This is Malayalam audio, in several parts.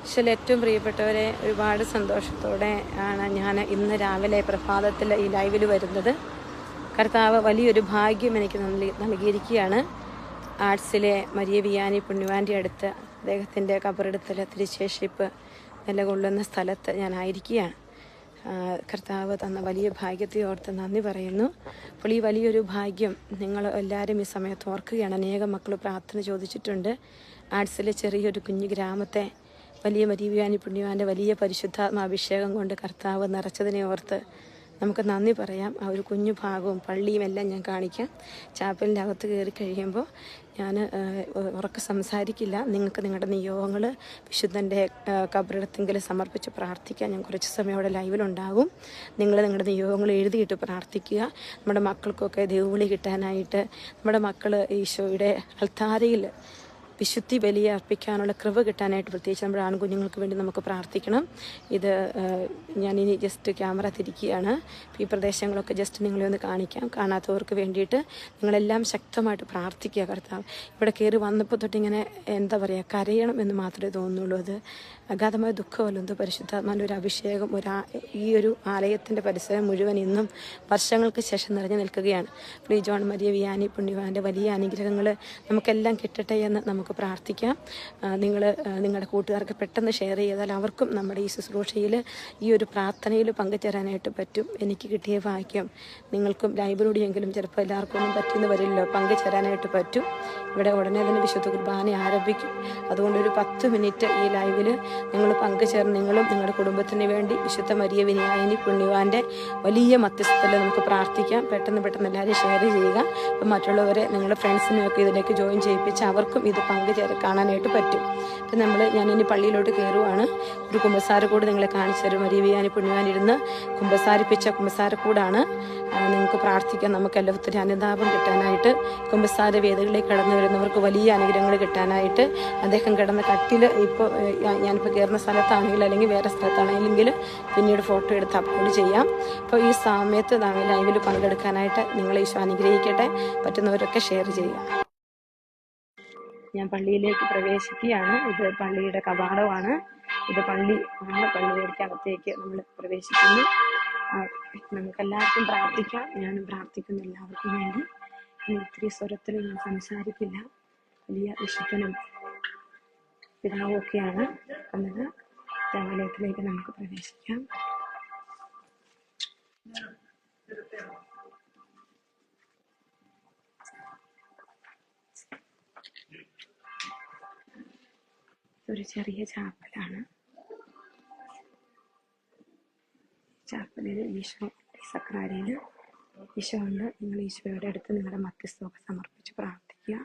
ഈശോയിൽ ഏറ്റവും പ്രിയപ്പെട്ടവരെ, ഒരുപാട് സന്തോഷത്തോടെ ആണ് ഞാൻ ഇന്ന് രാവിലെ പ്രഭാതത്തിൽ ഈ ലൈവിൽ വരുന്നത്. കർത്താവ് വലിയൊരു ഭാഗ്യം എനിക്ക് നൽകിയിരിക്കുകയാണ്. ആർട്സിലെ മരിയ വിയാനി പുണ്യവാൻ്റെ അടുത്ത് അദ്ദേഹത്തിൻ്റെ കബറെടുത്തൽ തിരുശേഷിപ്പ് നിലകൊള്ളുന്ന സ്ഥലത്ത് ഞാനായിരിക്കുകയാണ്. കർത്താവ് തന്ന വലിയ ഭാഗ്യത്തെ ഓർത്ത് നന്ദി പറയുന്നു. അപ്പോൾ ഈ വലിയൊരു ഭാഗ്യം നിങ്ങൾ എല്ലാവരും ഈ സമയത്ത് ഓർക്കുകയാണ്. അനേകം മക്കൾ പ്രാർത്ഥന ചോദിച്ചിട്ടുണ്ട്. ആർട്സിലെ ചെറിയൊരു കുഞ്ഞു ഗ്രാമത്തെ വലിയ മരിയ വിയാനി പുണ്യവാൻ്റെ വലിയ പരിശുദ്ധാത്മാഭിഷേകം കൊണ്ട് കർത്താവ് നിറച്ചതിനെ ഓർത്ത് നമുക്ക് നന്ദി പറയാം. ആ ഒരു കുഞ്ഞു ഭാഗവും പള്ളിയും എല്ലാം ഞാൻ കാണിക്കാം. ചാപ്പലിൻ്റെ അകത്ത് കയറി കഴിയുമ്പോൾ ഞാൻ ഉറക്കെ സംസാരിക്കില്ല. നിങ്ങൾക്ക് നിങ്ങളുടെ നിയോഗങ്ങൾ വിശുദ്ധൻ്റെ കബറിടത്തെങ്കിൽ സമർപ്പിച്ച് പ്രാർത്ഥിക്കാൻ ഞാൻ കുറച്ച് സമയം അവിടെ ലൈവിലുണ്ടാകും. നിങ്ങൾ നിങ്ങളുടെ നിയോഗങ്ങൾ എഴുതിയിട്ട് പ്രാർത്ഥിക്കുക. നമ്മുടെ മക്കൾക്കൊക്കെ ദൈവവിളി കിട്ടാനായിട്ട്, നമ്മുടെ മക്കൾ ഈശോയുടെ അൾത്താരയിൽ വിശുദ്ധി ബലിയെ അർപ്പിക്കാനുള്ള കൃപ കിട്ടാനായിട്ട്, പ്രത്യേകിച്ച് നമ്മുടെ ആൺകുഞ്ഞുങ്ങൾക്ക് വേണ്ടി നമുക്ക് പ്രാർത്ഥിക്കണം. ഇത് ഞാനിനി ജസ്റ്റ് ക്യാമറ തിരിക്കുകയാണ്. ഈ പ്രദേശങ്ങളൊക്കെ ജസ്റ്റ് നിങ്ങളെ ഒന്ന് കാണിക്കാം. കാണാത്തവർക്ക് വേണ്ടിയിട്ട് നിങ്ങളെല്ലാം ശക്തമായിട്ട് പ്രാർത്ഥിക്കുക. കർത്താവ് ഇവിടെ കയറി വന്നപ്പോൾ തൊട്ടിങ്ങനെ എന്താ പറയുക, കരയണം എന്ന് മാത്രമേ തോന്നുള്ളൂ. അത് അഗാധമായ ദുഃഖമല്ലോ. പരിശുദ്ധാത്മാവിൻ്റെ ഒരു അഭിഷേകം ഈ ഒരു ആലയത്തിൻ്റെ പരിസരം മുഴുവൻ ഇന്നും വർഷങ്ങൾക്ക് ശേഷം നിറഞ്ഞു നിൽക്കുകയാണ്. ഫ്രീ ജോൺ മരിയ വിയാനി പുണ്യവാൻ്റെ വലിയ അനുഗ്രഹങ്ങൾ നമുക്കെല്ലാം കിട്ടട്ടെ എന്ന് നമുക്ക് പ്രാർത്ഥിക്കാം. നിങ്ങളുടെ കൂട്ടുകാർക്ക് പെട്ടെന്ന് ഷെയർ ചെയ്താൽ അവർക്കും നമ്മുടെ ഈ ശുശ്രൂഷയിൽ, ഈ ഒരു പ്രാർത്ഥനയിൽ പങ്കുചേരാനായിട്ട് പറ്റും. എനിക്ക് കിട്ടിയ ഭാഗ്യം നിങ്ങൾക്കും ലൈവിലൂടെയെങ്കിലും ചിലപ്പോൾ എല്ലാവർക്കും ഒന്നും പറ്റുമെന്ന് വരില്ലല്ലോ, പങ്കുചേരാനായിട്ട് പറ്റും. ഇവിടെ ഉടനെ തന്നെ വിശുദ്ധ കുർബാന ആരംഭിക്കും. അതുകൊണ്ട് ഒരു 10 മിനിറ്റ് ഈ ലൈവിൽ നിങ്ങൾ പങ്കുചേർന്ന് നിങ്ങളും നിങ്ങളുടെ കുടുംബത്തിന് വേണ്ടി വിശുദ്ധ മരിയ വിയാനി പുണ്യവാൻ്റെ വലിയ മധ്യസ്ഥതയിൽ നമുക്ക് പ്രാർത്ഥിക്കാം. പെട്ടെന്ന് എല്ലാവരും ഷെയർ ചെയ്യുക. അപ്പം മറ്റുള്ളവരെ, നിങ്ങളുടെ ഫ്രണ്ട്സിനെയൊക്കെ ഇതിലേക്ക് ജോയിൻ ചെയ്യിപ്പിച്ച് അവർക്കും ഇത് കാണാനായിട്ട് പറ്റും. അപ്പം ഞാനിനി പള്ളിയിലോട്ട് കയറുവാണ്. ഒരു കുമ്പസാരക്കൂട് നിങ്ങളെ കാണിച്ചു തരും. മരിയ വിയാനി പുണ്യവാൻ ഇരുന്ന് കുമ്പസാരിപ്പിച്ച കുമ്പസാരക്കൂടാണ്. നിങ്ങൾക്ക് പ്രാർത്ഥിക്കാം. നമുക്കെല്ലാം ഒത്തിരി അനുതാപം കിട്ടാനായിട്ട്, കുമ്പസാര വേദികളിലേക്ക് കടന്നു വരുന്നവർക്ക് വലിയ അനുഗ്രഹങ്ങൾ കിട്ടാനായിട്ട്. അദ്ദേഹം കിടന്ന കട്ടിൽ ഇപ്പോൾ ഞാനിപ്പോൾ കയറുന്ന സ്ഥലത്താണെങ്കിൽ അല്ലെങ്കിൽ വേറെ സ്ഥലത്താണെങ്കിൽ പിന്നീട് ഫോട്ടോ എടുത്ത് അപ്ലോഡ് ചെയ്യാം. അപ്പോൾ ഈ സമയത്ത് ലൈവിൽ പങ്കെടുക്കാനായിട്ട് നിങ്ങളെ ഈശോ അനുഗ്രഹിക്കട്ടെ. പറ്റുന്നവരൊക്കെ ഷെയർ ചെയ്യുക. ഞാൻ പള്ളിയിലേക്ക് പ്രവേശിക്കുകയാണ്. ഇത് പള്ളിയുടെ കവാടമാണ്. ഇത് പള്ളിയുടെ അകത്തേക്ക് നമ്മൾ പ്രവേശിക്കുന്നു. നമുക്കെല്ലാവർക്കും പ്രാർത്ഥിക്കാം. ഞാനും പ്രാർത്ഥിക്കുന്നു എല്ലാവർക്കും വേണ്ടി. ഒത്തിരി സ്വരത്തിൽ ഞാൻ സംസാരിക്കില്ല. വലിയ വിശുദ്ധനും പിതാവും ഒക്കെയാണ് എന്നത്. ദേവാലയത്തിലേക്ക് നമുക്ക് പ്രവേശിക്കാം. ഒരു ചെറിയ ചാപ്പലാണ്. ചാപ്പലിൽ ഈശോ സക്രാരിയിൽ ഈശോ ഉണ്ട്. നിങ്ങൾ ഈശോയുടെ അടുത്ത് നിങ്ങളുടെ മധ്യസ്ഥമൊക്കെ സമർപ്പിച്ച് പ്രാർത്ഥിക്കുക.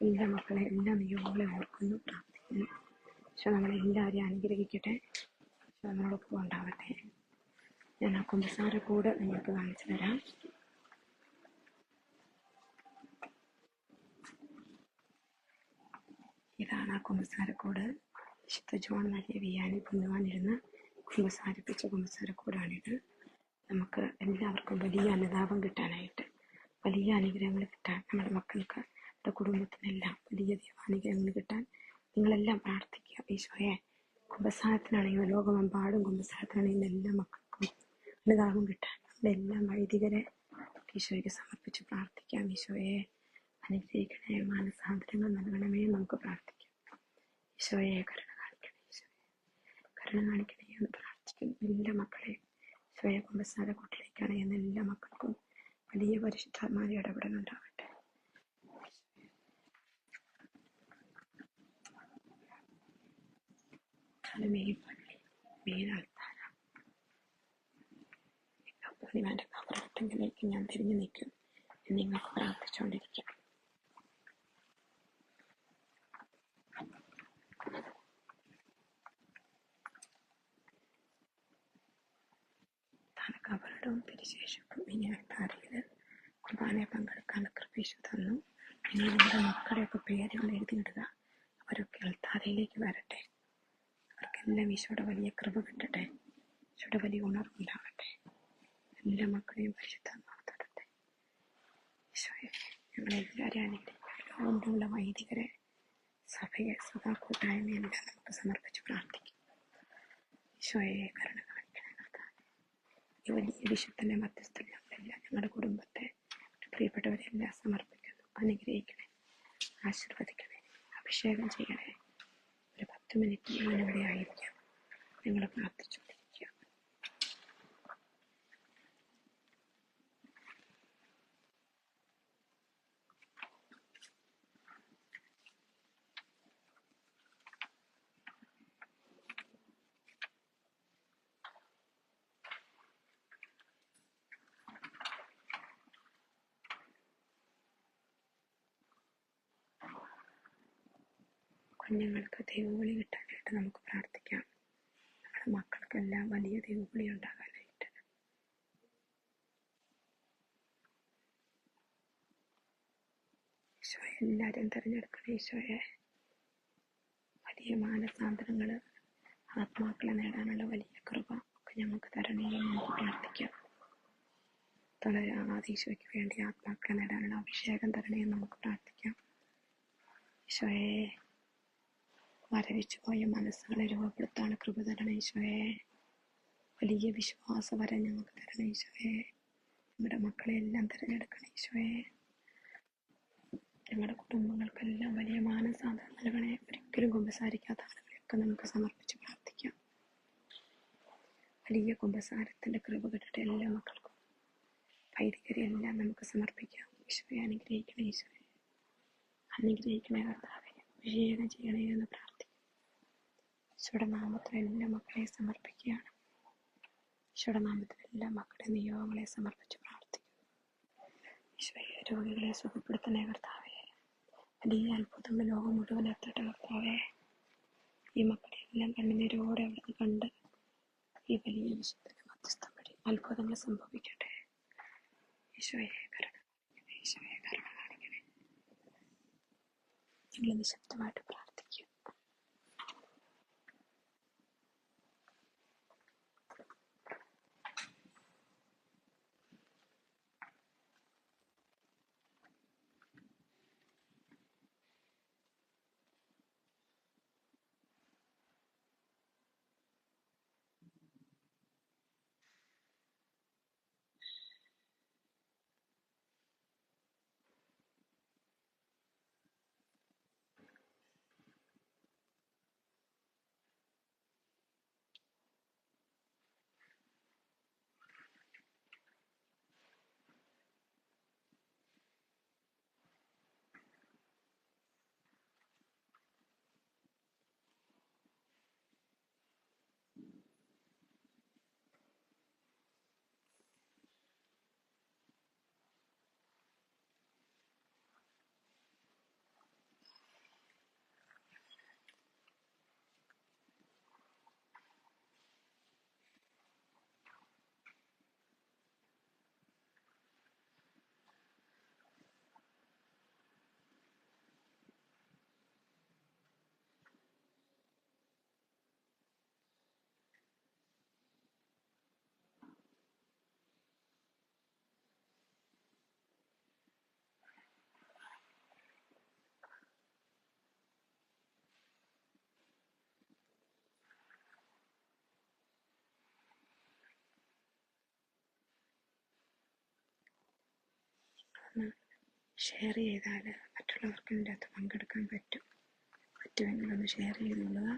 എല്ലാ മക്കളെ, എല്ലാ നിയോഗങ്ങളെ ഓർക്കുന്നു, പ്രാർത്ഥിക്കുന്നു. ഈശോ നമ്മളെല്ലാവരെയും അനുഗ്രഹിക്കട്ടെ. ഈശോ നമ്മളൊപ്പം ഉണ്ടാവട്ടെ. ഞാൻ ആ കുമ്പസാരക്കൂട് നിങ്ങൾക്ക് കാണിച്ചു തരാം. ഇതാണ് ആ കുമ്പസാരക്കൂട്. വിശുദ്ധ ജോൺ മരിയ വിയാനി പുണ്യവാൻ ഇരുന്ന് കുമ്പസാരിപ്പിച്ച കുമ്പസാരക്കൂടാണിത്. നമുക്ക് എല്ലാവർക്കും വലിയ അനുതാപം കിട്ടാനായിട്ട്, വലിയ അനുഗ്രഹങ്ങൾ കിട്ടാൻ, നമ്മുടെ മക്കൾക്ക്, നമ്മുടെ കുടുംബത്തിനെല്ലാം വലിയ ദൈവാനുഗ്രഹങ്ങൾ കിട്ടാൻ നിങ്ങളെല്ലാം പ്രാർത്ഥിക്കുക. ഈശോയെ, കുമ്പസാരത്തിനാണെങ്കിൽ ലോകമെമ്പാടും കുമ്പസാരത്തിനാണെങ്കിൽ എല്ലാ മക്കൾക്കും അനുതാപം കിട്ടാൻ നമ്മളെല്ലാം വൈദികരെ ഈശോയ്ക്ക് സമർപ്പിച്ച് പ്രാർത്ഥിക്കാം. ഈശോയെ അനുഗ്രഹിക്കണേ, മാനസാന്തരങ്ങൾ നൽകണമേ നമുക്ക് പ്രാർത്ഥിക്കാം. ഈശോയെ കരുണ കാണിക്കണേ, ഈശോയെ കരുണ കാണിക്കണേ എന്ന് പ്രാർത്ഥിക്കുന്നു. എല്ലാ മക്കളെ ഈശോയെ കുമ്പസാര കൂട്ടിലേക്കാണ് എന്ന എല്ലാ മക്കൾക്കും വലിയ പരിശുദ്ധാത്മാവിന്റെ ഇടപെടലുണ്ടാവട്ടെ. മെയിൻ പള്ളി, മെയിൻ അൾത്താര. പുണ്യവാന്റെ കബറിടത്തിലേക്ക് ഞാൻ തിരിഞ്ഞു നിൽക്കും. നിങ്ങൾക്ക് പ്രാർത്ഥിച്ചുകൊണ്ടിരിക്കാം. കബറിടവും തിരുശേഷിപ്പും ഇനി അൾത്താരയിൽ കുർബാനയെ പങ്കെടുക്കാൻ കൃപീശു തന്നു. ഇനി നിങ്ങളുടെ മക്കളുടെയൊക്കെ പേരുകൾ എഴുതിയിടുക. അവരൊക്കെ അൾത്താരയിലേക്ക് വരട്ടെ. അവർക്കെല്ലാം ഈശോയുടെ വലിയ കൃപ കിട്ടട്ടെ. ഈശോയുടെ വലിയ ഉണർവുണ്ടാവട്ടെ. എല്ലാ മക്കളെയും പരിശുദ്ധാത്മാവ് തൊടട്ടെ. ഈശോയെ ഞങ്ങളെല്ലാവരെയും അനുഗ്രഹിക്കുക. ലോകമുള്ള വൈദികരെ, സഭയെ, സഭാ കൂട്ടായ്മയെല്ലാം നമുക്ക് സമർപ്പിച്ച് പ്രാർത്ഥിക്കും. ഈശോയെ കരുണ കാണിക്കണേ കർത്താവേ. ഈ വലിയ വിശുദ്ധൻ്റെ മധ്യസ്ഥൽ ഞങ്ങളെല്ലാം ഞങ്ങളുടെ കുടുംബത്തെ, പ്രിയപ്പെട്ടവരെല്ലാം സമർപ്പിക്കുന്നു. അനുഗ്രഹിക്കണേ, ആശീർവദിക്കണേ, അഭിഷേകം ചെയ്യണേ. ഒരു 10 മിനിറ്റ് ഞാനിവിടെ ആയിരിക്കാം. നിങ്ങൾ പ്രാർത്ഥിച്ചുകൊണ്ടിരിക്കുക. കുഞ്ഞുങ്ങൾക്ക് ദൈവവിളി കിട്ടാനായിട്ട് നമുക്ക് പ്രാർത്ഥിക്കാം. നമ്മുടെ മക്കൾക്കെല്ലാം വലിയ ദൈവവിളി ഉണ്ടാകാനായിട്ട്. ഈശോയെ എല്ലാവരും തിരഞ്ഞെടുക്കണം. ഈശോയെ വലിയ മാനസാന്തരങ്ങൾ, ആത്മാക്കളെ നേടാനുള്ള വലിയ കൃപ ഒക്കെ ഞങ്ങൾക്ക് തരണേ എന്ന് നമുക്ക് പ്രാർത്ഥിക്കാം. തളരാതെ ഈശോയ്ക്ക് വേണ്ടി ആത്മാക്കളെ നേടാനുള്ള അഭിഷേകം തരണേ എന്ന് നമുക്ക് പ്രാർത്ഥിക്കാം. ഈശോയെ മരവിച്ചു പോയ മനസ്സുകളെ രൂപപ്പെടുത്താണ് കൃപ തരണേ ഈശോയെ. വലിയ വിശ്വാസവരം ഞങ്ങൾക്ക് തരണേ ഈശോയെ. ഞങ്ങളുടെ മക്കളെ എല്ലാം തിരഞ്ഞെടുക്കണേ ഈശോയെ. ഞങ്ങളുടെ കുടുംബങ്ങൾക്കെല്ലാം വലിയ മാനസാന്തരം നൽകണേ. ഒരിക്കലും കുമ്പസാരിക്കാത്ത ആളുകളെയൊക്കെ നമുക്ക് സമർപ്പിച്ച് പ്രാർത്ഥിക്കാം. വലിയ കുമ്പസാരത്തിൻ്റെ കൃപ കിട്ടട്ടെ എല്ലാ മക്കൾക്കും. വൈദികരെല്ലാം നമുക്ക് സമർപ്പിക്കാം. ഈശോയെ അനുഗ്രഹിക്കണേ ഈശോയെ. അനുഗ്രഹിക്കണേ കർത്താവേ. അഭിഷേകം ചെയ്യണേ എന്ന് പ്രാർത്ഥിക്കാം. ഈശോയുടെ നാമത്തിൽ എല്ലാ മക്കളെ സമർപ്പിക്കുകയാണ്. ഈശോയുടെ നാമത്തിൽ എല്ലാ മക്കളുടെ നിയോഗങ്ങളെ സമർപ്പിച്ച് പ്രാർത്ഥിക്കും. ഈശോയെ രോഗികളെ സുഖപ്പെടുത്തണേ കർത്താവേ. വലിയ അത്ഭുതങ്ങൾ ലോകം മുഴുവൻ എത്തട്ടെ കർത്താവേ. ഈ മക്കളെ എല്ലാം കണ്ണുനീരോടെ അവിടുന്ന് കണ്ട് ഈ വലിയ വിശുദ്ധന്റെ മധ്യസ്ഥം വഴി അത്ഭുതങ്ങൾ സംഭവിക്കട്ടെ. ഈശോയെ കരുണ, ഈശോയെ കരുണ കാണിക്കണേ. നിങ്ങൾ നിശബ്ദമായിട്ട് പ്രാർത്ഥിക്കും. ഷെയർ ചെയ്താൽ മറ്റുള്ളവർക്ക് ഇതിൻ്റെ അകത്ത് പങ്കെടുക്കാൻ പറ്റുമെങ്കിൽ ഒന്ന് ഷെയർ ചെയ്തുകൊള്ളുക.